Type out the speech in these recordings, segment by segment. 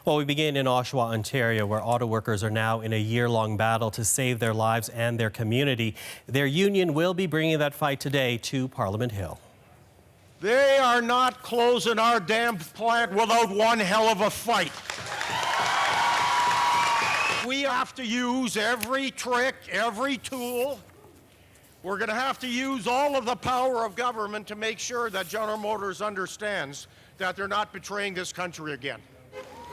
Well, we begin in Ottawa, Ontario, where auto workers are now in a year-long battle to save their lives and their community. Their union will be bringing that fight today to Parliament Hill. They are not closing our damn plant without one hell of a fight. We have to use every trick, every tool. We're going to have to use all of the power of government to make sure that General Motors understands that they're not betraying this country again.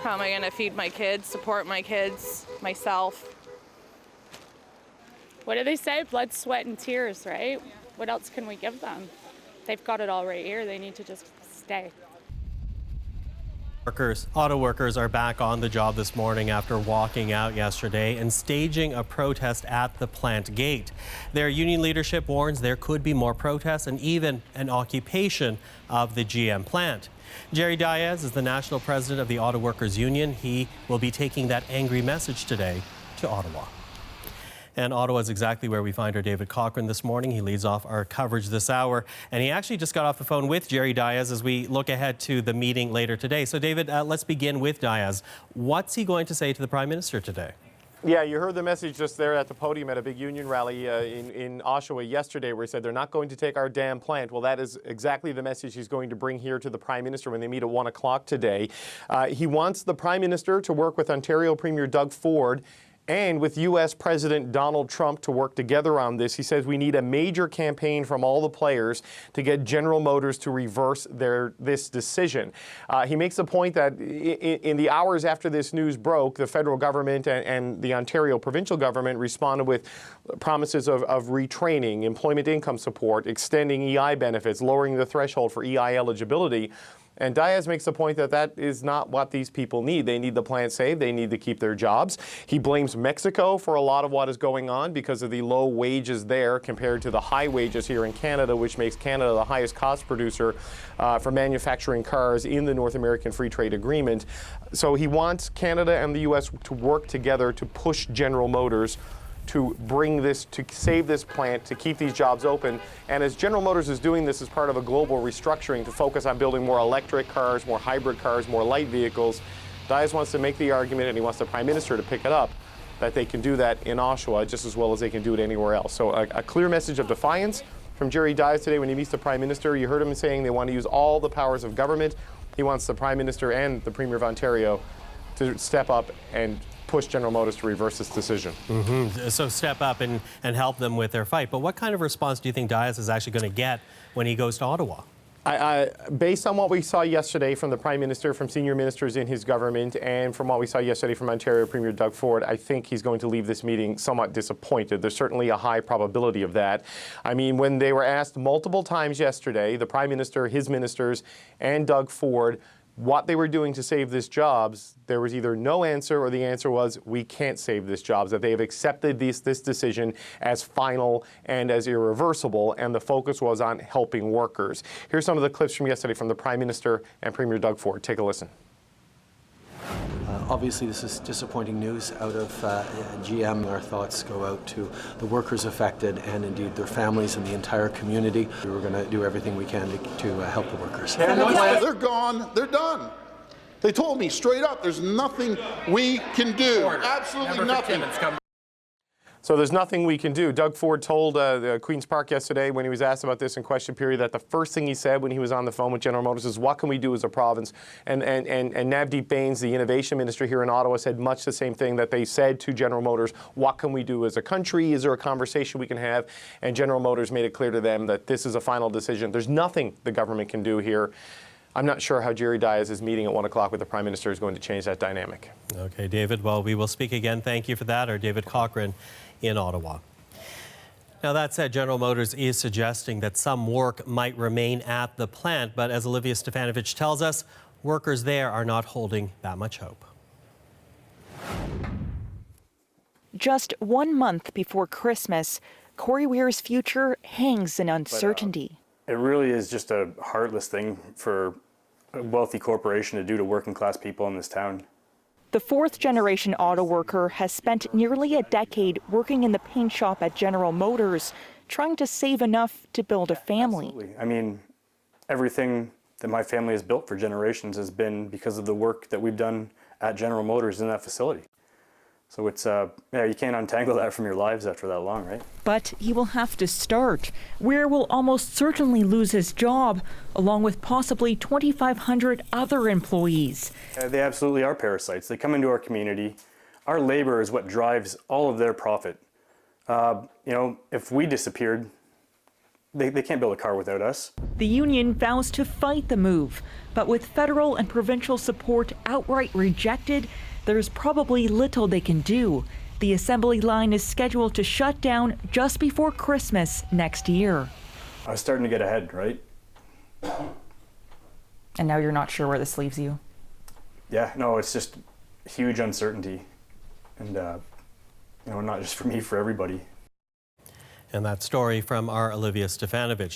How am I going to feed my kids, support my kids, myself? What do they say? Blood, sweat, and tears, right? What else can we give them? They've got it all right here. They need to just stay. Auto workers are back on the job this morning after walking out yesterday and staging a protest at the plant gate. Their union leadership warns there could be more protests and even an occupation of the GM plant. Jerry Diaz is the national president of the Auto Workers Union. He will be taking that angry message today to Ottawa. And Ottawa is exactly where we find our David Cochran this morning. He leads off our coverage this hour. And he actually just got off the phone with Jerry Diaz as we look ahead to the meeting later today. So, David, let's begin with Diaz. What's he going to say to the Prime Minister today? Yeah, you heard the message just there at the podium at a big union rally in Oshawa yesterday where he said they're not going to take our damn plant. Well, that is exactly the message he's going to bring here to the Prime Minister when they meet at 1 o'clock today. He wants the Prime Minister to work with Ontario Premier Doug Ford and with U.S. President Donald Trump to work together on this. He says we need a major campaign from all the players to get General Motors to reverse this decision. He makes the point that in the hours after this news broke, the federal government and the Ontario provincial government responded with promises of retraining, employment income support, extending EI benefits, lowering the threshold for EI eligibility. And Diaz makes the point that that is not what these people need. They need the plant saved. They need to keep their jobs. He blames Mexico for a lot of what is going on because of the low wages there compared to the high wages here in Canada, which makes Canada the highest cost producer for manufacturing cars in the North American Free Trade Agreement. So he wants Canada and the U.S. to work together to push General Motors to bring this, to save this plant, to keep these jobs open. And as General Motors is doing this as part of a global restructuring to focus on building more electric cars, more hybrid cars, more light vehicles, Diaz wants to make the argument, and he wants the Prime Minister to pick it up, that they can do that in Oshawa just as well as they can do it anywhere else. So a clear message of defiance from Jerry Diaz today when he meets the Prime Minister. You heard him saying they want to use all the powers of government. He wants the Prime Minister and the Premier of Ontario to step up and push General Motors to reverse this decision. So step up and help them with their fight. But what kind of response do you think Diaz is actually going to get when he goes to Ottawa? Based on what we saw yesterday from the Prime Minister, from senior ministers in his government, and from what we saw yesterday from Ontario Premier Doug Ford, I think he's going to leave this meeting somewhat disappointed. There's certainly a high probability of that. I mean, when they were asked multiple times yesterday, the Prime Minister, his ministers, and Doug Ford, what they were doing to save these jobs, there was either no answer or the answer was, we can't save these jobs, that they have accepted this decision as final and as irreversible, and the focus was on helping workers. Here's some of the clips from yesterday from the Prime Minister and Premier Doug Ford. Take a listen. Obviously, this is disappointing news out of GM. Our thoughts go out to the workers affected and indeed their families and the entire community. We're going to do everything we can to help the workers. They're gone. They're done. They told me straight up, there's nothing we can do. Absolutely nothing. So there's nothing we can do. Doug Ford told Queen's Park yesterday when he was asked about this in question period that the first thing he said when he was on the phone with General Motors is, what can we do as a province? And Navdeep Bains, the innovation minister here in Ottawa, said much the same thing, that they said to General Motors, what can we do as a country? Is there a conversation we can have? And General Motors made it clear to them that this is a final decision. There's nothing the government can do here. I'm not sure how Jerry Diaz's meeting at 1 o'clock with the Prime Minister is going to change that dynamic. Okay, David. Well, we will speak again. Thank you for that. Our David Cochran in Ottawa. Now, that said, General Motors is suggesting that some work might remain at the plant, but as Olivia Stefanovich tells us, workers there are not holding that much hope. Just 1 month before Christmas, Corey Weir's future hangs in uncertainty. It really is just a heartless thing for a wealthy corporation to do to working class people in this town. The fourth-generation auto worker has spent nearly a decade working in the paint shop at General Motors, trying to save enough to build a family. Absolutely. I mean, everything that my family has built for generations has been because of the work that we've done at General Motors in that facility. So it's, yeah, you can't untangle that from your lives after that long, right? But he will have to start. Weir will almost certainly lose his job, along with possibly 2,500 other employees. They absolutely are parasites. They come into our community. Our labor is what drives all of their profit. You know, if we disappeared, they can't build a car without us. The union vows to fight the move, but with federal and provincial support outright rejected, there's probably little they can do. The assembly line is scheduled to shut down just before Christmas next year. I was starting to get ahead, right? And now you're not sure where this leaves you? Yeah, no, it's just huge uncertainty. And, you know, not just for me, for everybody. And that story from our Olivia Stefanovic.